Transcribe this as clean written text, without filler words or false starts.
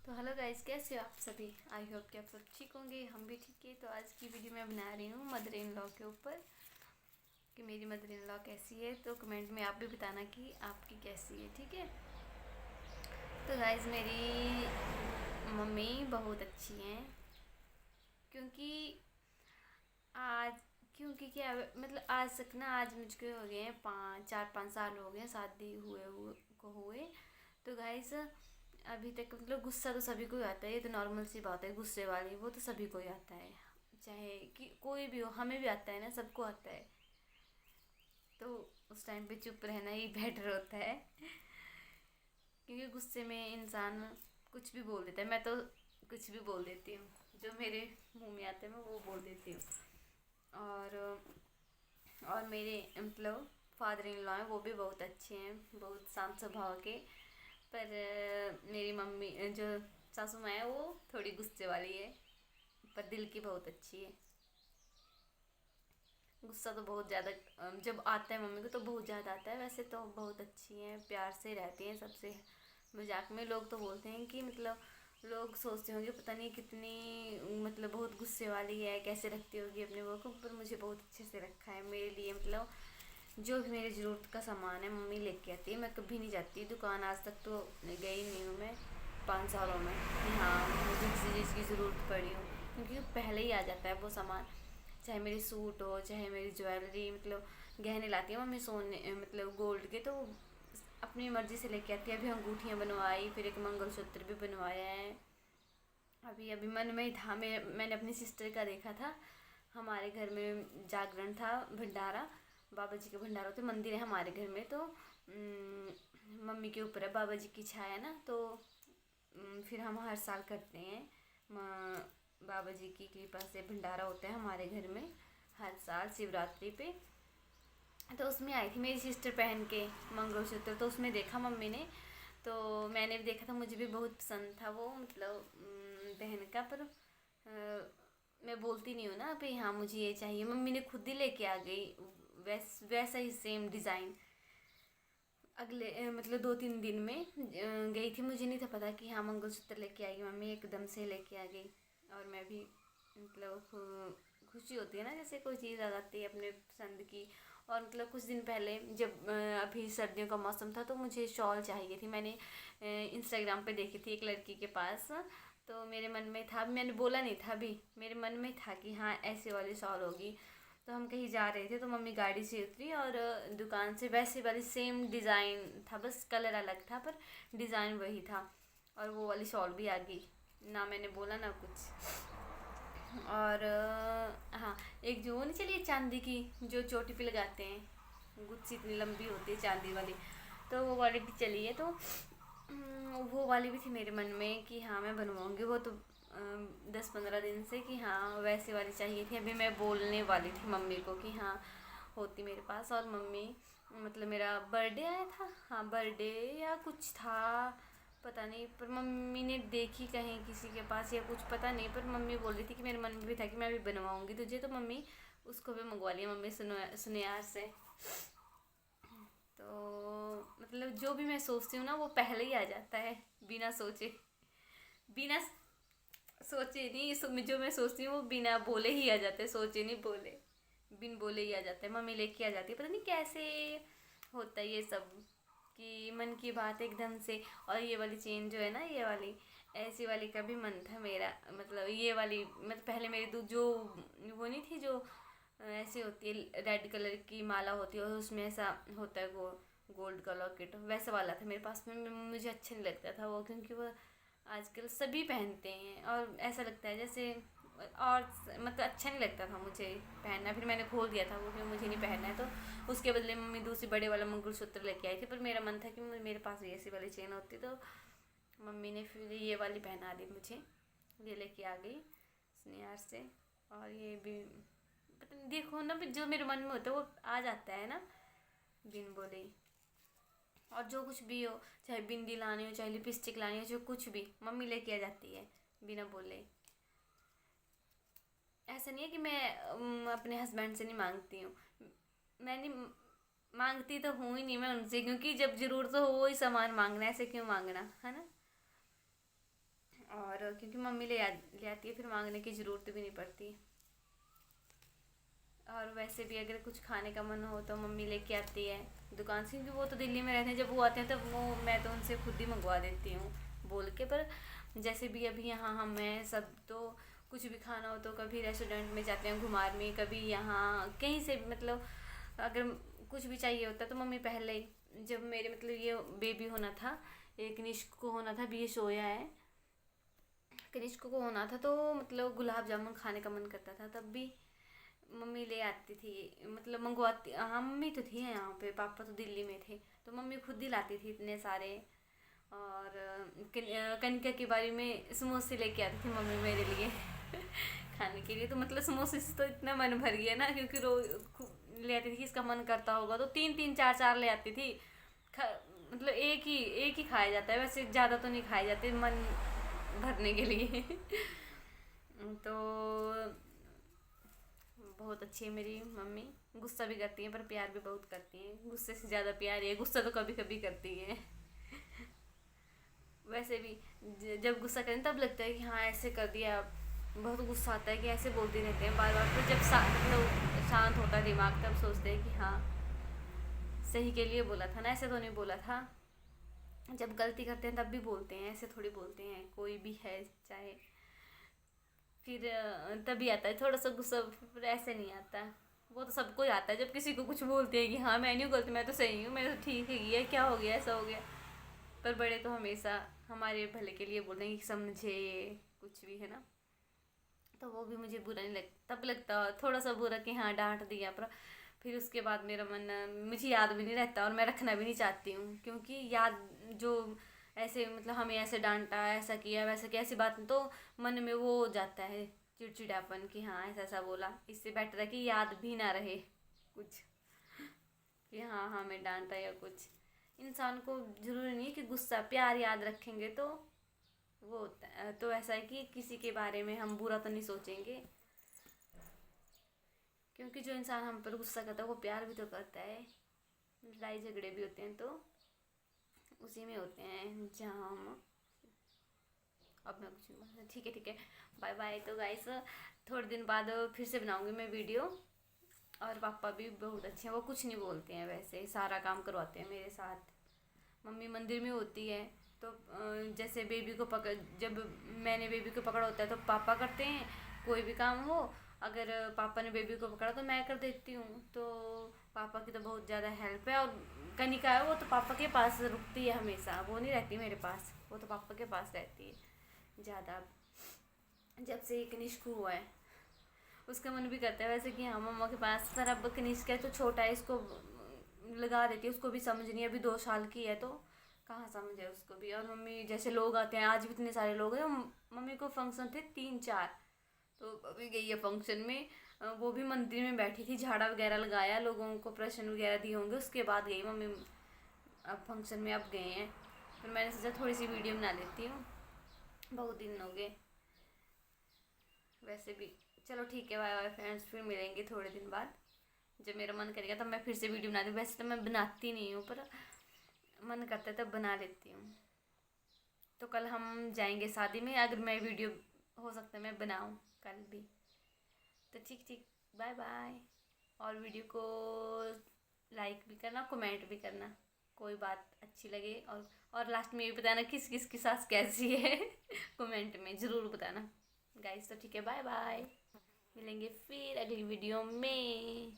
तो hello guys, कैसे हो आप सभी। आई होप कि आप सब ठीक होंगे, हम भी ठीक है। तो आज की वीडियो मैं बना रही हूँ मदर इन लॉ के ऊपर कि मेरी मदर इन लॉ कैसी है। तो कमेंट में आप भी बताना कि आपकी कैसी है, ठीक है। तो गाइस, मेरी मम्मी बहुत अच्छी हैं क्योंकि आज क्योंकि क्या मतलब आज तक ना, आज मुझको हो गए हैं 4-5 साल हो गए हैं शादी हुए। तो गाइस, अभी तक मतलब गुस्सा तो सभी को ही आता है, ये तो नॉर्मल सी बात है। गुस्से वाली वो तो सभी को ही आता है, चाहे कि कोई भी हो, हमें भी आता है ना, सबको आता है। तो उस टाइम पे चुप रहना ही बेटर होता है क्योंकि गुस्से में इंसान कुछ भी बोल देता है। मैं तो कुछ भी बोल देती हूँ, जो मेरे मुंह में आता है मैं वो बोल देती हूँ। और मेरे मतलब फादर इन लॉ हैं, वो भी बहुत अच्छे हैं, बहुत शांत स्वभाव के। पर मेरी मम्मी जो सासू माँ है वो थोड़ी गुस्से वाली है, पर दिल की बहुत अच्छी है। गुस्सा तो बहुत ज़्यादा जब आता है मम्मी को तो बहुत ज़्यादा आता है। वैसे तो बहुत अच्छी हैं, प्यार से रहती हैं सबसे। मजाक में लोग तो बोलते हैं कि मतलब लोग सोचते होंगे पता नहीं कितनी मतलब बहुत गुस्से वाली है, कैसे रखती होगी अपने वो को। पर मुझे बहुत अच्छे से रखा है मेरे लिए। मतलब जो भी मेरी ज़रूरत का सामान है मम्मी लेके आती है। मैं कभी नहीं जाती दुकान, आज तक तो गई नहीं हूँ मैं 5 सालों में कि हाँ मुझे किसी चीज़ की ज़रूरत पड़ी हो, क्योंकि पहले ही आ जाता है वो सामान। चाहे मेरे सूट हो, चाहे मेरी ज्वेलरी, मतलब गहने लाती है मम्मी सोने मतलब गोल्ड के, तो अपनी मर्ज़ी से लेके आती है। अभी अंगूठियाँ बनवाई, फिर एक मंगलसूत्र भी बनवाया है। अभी अभी मन में ही था, मैंने अपनी सिस्टर का देखा था। हमारे घर में जागरण था, भंडारा, बाबा जी का भंडारा होता है, मंदिर है हमारे घर में। तो मम्मी के ऊपर है बाबा जी की छाया ना, तो फिर हम हर साल करते हैं। बाबा जी की कृपा से भंडारा होता है हमारे घर में हर साल शिवरात्रि पे। तो उसमें आई थी मेरी सिस्टर पहन के मंगलसूत्र, तो उसमें देखा मम्मी ने, तो मैंने भी देखा था, मुझे भी बहुत पसंद था वो, मतलब बहन का। पर मैं बोलती नहीं हूँ ना भाई हाँ मुझे ये चाहिए, मम्मी ने खुद ही लेके आ गई वैसा ही सेम डिज़ाइन। अगले मतलब 2-3 दिन में गई थी, मुझे नहीं था पता कि हाँ मंगलसूत्र लेके आएगी मम्मी, एकदम से लेके आ गई। और मैं भी मतलब खुशी होती है ना, जैसे कोई चीज़ आ जाती है अपने पसंद की। और मतलब कुछ दिन पहले जब अभी सर्दियों का मौसम था तो मुझे शॉल चाहिए थी। मैंने इंस्टाग्राम पे देखी थी एक लड़की के पास, तो मेरे मन में था, मैंने बोला नहीं था, अभी मेरे मन में था कि हाँ ऐसे वाली शॉल होगी। तो हम कहीं जा रहे थे तो मम्मी गाड़ी से उतरी और दुकान से वैसे वाली सेम डिज़ाइन था, बस कलर अलग था पर डिज़ाइन वही था। और वो वाली शॉल भी आ गई, ना मैंने बोला ना कुछ। और हाँ, एक जो वो नहीं चली है चांदी की, जो चोटी पे लगाते हैं, गुच्छी इतनी लंबी होती है चांदी वाली, तो वो वाली भी चली है। तो वो वाली भी थी मेरे मन में कि हाँ मैं बनवाऊँगी वो। तो 10-15 दिन से कि हाँ वैसे वाली चाहिए थी। अभी मैं बोलने वाली थी मम्मी को कि हाँ होती मेरे पास। और मम्मी मतलब मेरा बर्थडे आया था, हाँ बर्थडे या कुछ था पता नहीं, पर मम्मी ने देखी कहीं किसी के पास या कुछ पता नहीं, पर मम्मी बोल रही थी कि मेरे मन में भी था कि मैं भी बनवाऊँगी तुझे। तो मम्मी उसको भी मंगवा लिया मम्मी सुनियार से। तो मतलब जो भी मैं सोचती हूँ ना वो पहले ही आ जाता है, बिना सोचे, बिना सोचे नहीं। जो मैं सोचती हूँ वो बिना बोले ही आ जाता है, सोचे नहीं बोले, बिन बोले ही आ जाता है। मम्मी लेके आ जाती है, पता नहीं कैसे होता है ये सब कि मन की बात एकदम से। और ये वाली चेन जो है ना, ये वाली ऐसी वाली का भी मन था मेरा, मतलब ये वाली मतलब पहले मेरी जो वो नहीं थी जो ऐसी होती है रेड कलर की माला होती है और उसमें ऐसा होता है वो गोल्ड का लॉकेट, वैसा वाला था मेरे पास में। मुझे अच्छा नहीं लगता था वो, क्योंकि वो आजकल सभी पहनते हैं और ऐसा लगता है जैसे, और मतलब अच्छा नहीं लगता था मुझे पहनना। फिर मैंने खोल दिया था वो कि मुझे नहीं पहनना है। तो उसके बदले मम्मी दूसरी बड़े वाला मंगलसूत्र लेके आई थी, पर मेरा मन था कि मेरे पास भी ऐसी वाली चेन होती, तो मम्मी ने फिर ये वाली पहना दी मुझे, ये लेके आ गई स्नेहार से। और ये भी पता नहीं, देखो ना जो मेरे मन में होता है वो आ जाता है ना, बिन बोले ही। और जो कुछ भी हो, चाहे बिंदी लानी हो, चाहे लिपस्टिक लानी हो, जो कुछ भी मम्मी लेके आ जाती है बिना बोले। ऐसा नहीं है कि मैं अपने हस्बैंड से नहीं मांगती हूँ, मैं नहीं मांगती तो हूँ ही नहीं मैं उनसे, क्योंकि जब ज़रूरत हो वो ही सामान मांगना है, ऐसे क्यों मांगना है ना। क्योंकि मम्मी ले आती है, फिर मांगने की ज़रूरत भी नहीं पड़ती। और वैसे भी अगर कुछ खाने का मन हो तो मम्मी लेके आती है दुकान से, क्योंकि वो तो दिल्ली में रहते हैं। जब वो आते हैं तब वो मैं तो उनसे खुद ही मंगवा देती हूँ बोल के। पर जैसे भी अभी यहाँ हम हैं सब, तो कुछ भी खाना हो तो कभी रेस्टोरेंट में जाते हैं घुमार में, कभी यहाँ कहीं से भी, मतलब अगर कुछ भी चाहिए होता है तो मम्मी पहले ही, जब मेरे मतलब ये बेबी होना था, एक कनिष्क को होना था, अभी ये सोया है, कनिष्क को होना था, तो मतलब गुलाब जामुन खाने का मन करता था, तब भी मम्मी ले आती थी, मतलब मंगवाती। हाँ मम्मी तो थी यहाँ पे, पापा तो दिल्ली में थे, तो मम्मी खुद ही लाती थी इतने सारे। और कनिका के बारे में समोसे लेके आती थी मम्मी मेरे लिए खाने के लिए। तो मतलब समोसे से तो इतना मन भर गया ना, क्योंकि रोज ले आती थी, इसका मन करता होगा तो तीन तीन चार चार ले आती थी। मतलब एक ही खाया जाता है, वैसे ज़्यादा तो नहीं खाए जाते मन भरने के लिए तो बहुत अच्छी है मेरी मम्मी। गुस्सा भी करती हैं पर प्यार भी बहुत करती हैं, गुस्से से ज़्यादा प्यार है, गुस्सा तो कभी कभी करती हैं वैसे भी जब गुस्सा करें तब लगता है कि हाँ ऐसे कर दिया, बहुत गुस्सा आता है कि ऐसे बोलते रहते हैं बार बार। तो जब मतलब शांत होता है दिमाग, तब सोचते हैं कि हाँ सही के लिए बोला था ना, ऐसे तो नहीं बोला था। जब गलती करते हैं तब भी बोलते हैं, ऐसे थोड़ी बोलते हैं, कोई भी है चाहे। फिर तभी आता है थोड़ा सा गुस्सा, फिर ऐसे नहीं आता। वो तो सबको ही आता है जब किसी को कुछ बोलते हैं कि हाँ मैं नहीं गलती, मैं तो सही हूँ, मैं तो ठीक है, ये क्या हो गया, ऐसा हो गया। पर बड़े तो हमेशा हमारे भले के लिए बोलते हैं कि समझे कुछ भी, है ना। तो वो भी मुझे बुरा नहीं लगता, तब लगता थोड़ा सा बुरा कि हाँ डांट दिया, पर फिर उसके बाद मेरा मन, मुझे याद भी नहीं रहता और मैं रखना भी नहीं चाहती हूँ, क्योंकि याद जो ऐसे मतलब हमें ऐसे डांटा, ऐसा किया, वैसा किया, ऐसी बात तो मन में वो हो जाता है चिड़चिड़ापन कि हाँ ऐसा ऐसा बोला। इससे बेटर है कि याद भी ना रहे कुछ कि हाँ हमें डांटा या कुछ। इंसान को ज़रूरी नहीं है कि गुस्सा, प्यार याद रखेंगे तो वो होता है। तो ऐसा है कि किसी के बारे में हम बुरा तो नहीं सोचेंगे, क्योंकि जो इंसान हम पर गुस्सा करता है वो प्यार भी तो करता है। लड़ाई झगड़े भी होते हैं तो उसी में होते हैं जहाँ हम, अब मैं कुछ नहीं बोलना, ठीक है ठीक है, बाय बाय। तो गाइस थोड़े दिन बाद फिर से बनाऊंगी मैं वीडियो। और पापा भी बहुत अच्छे हैं, वो कुछ नहीं बोलते हैं, वैसे सारा काम करवाते हैं मेरे साथ। मम्मी मंदिर में होती है तो जैसे बेबी को पकड़, जब मैंने बेबी को पकड़ा होता है तो पापा करते हैं, कोई भी काम हो। अगर पापा ने बेबी को पकड़ा तो मैं कर देती हूँ। तो पापा की तो बहुत ज़्यादा हेल्प है। और कनिका है, वो तो पापा के पास रुकती है हमेशा, वो नहीं रहती मेरे पास, वो तो पापा के पास रहती है ज़्यादा। जब से कनिष्क हुआ है उसका मन भी करता है वैसे कि हाँ मम्मा के पास, पर अब कनिष्क है तो छोटा है, इसको लगा देती है, उसको भी समझ नहीं है, अभी 2 साल की है तो कहाँ समझ है उसको भी। और मम्मी जैसे लोग आते हैं, आज भी इतने सारे लोग हैं, मम्मी को फंक्शन थे 3-4, तो अभी गई है फंक्शन में, वो भी मंदिर में बैठी थी, झाड़ा वगैरह लगाया, लोगों को प्रश्न वगैरह दिए होंगे, उसके बाद गई मम्मी। अब फंक्शन में अब गए हैं, फिर मैंने सोचा थोड़ी सी वीडियो बना लेती हूँ, बहुत दिन हो गए वैसे भी। चलो ठीक है, बाय बाय फ्रेंड्स, फिर मिलेंगे थोड़े दिन बाद, जब मेरा मन करेगा तब मैं फिर से वीडियो बनाती हूँ। वैसे तो मैं बनाती नहीं हूँ, पर मन करता है तब बना लेती हूँ। तो कल हम जाएंगे शादी में, अगर मैं वीडियो हो सकता है मैं बनाऊँ कल भी। तो ठीक ठीक, बाय बाय। और वीडियो को लाइक भी करना, कमेंट भी करना, कोई बात अच्छी लगे। और लास्ट में ये बताना किस किस की सास कैसी है कमेंट में ज़रूर बताना गाइस। तो ठीक है, बाय बाय, मिलेंगे फिर अगली वीडियो में।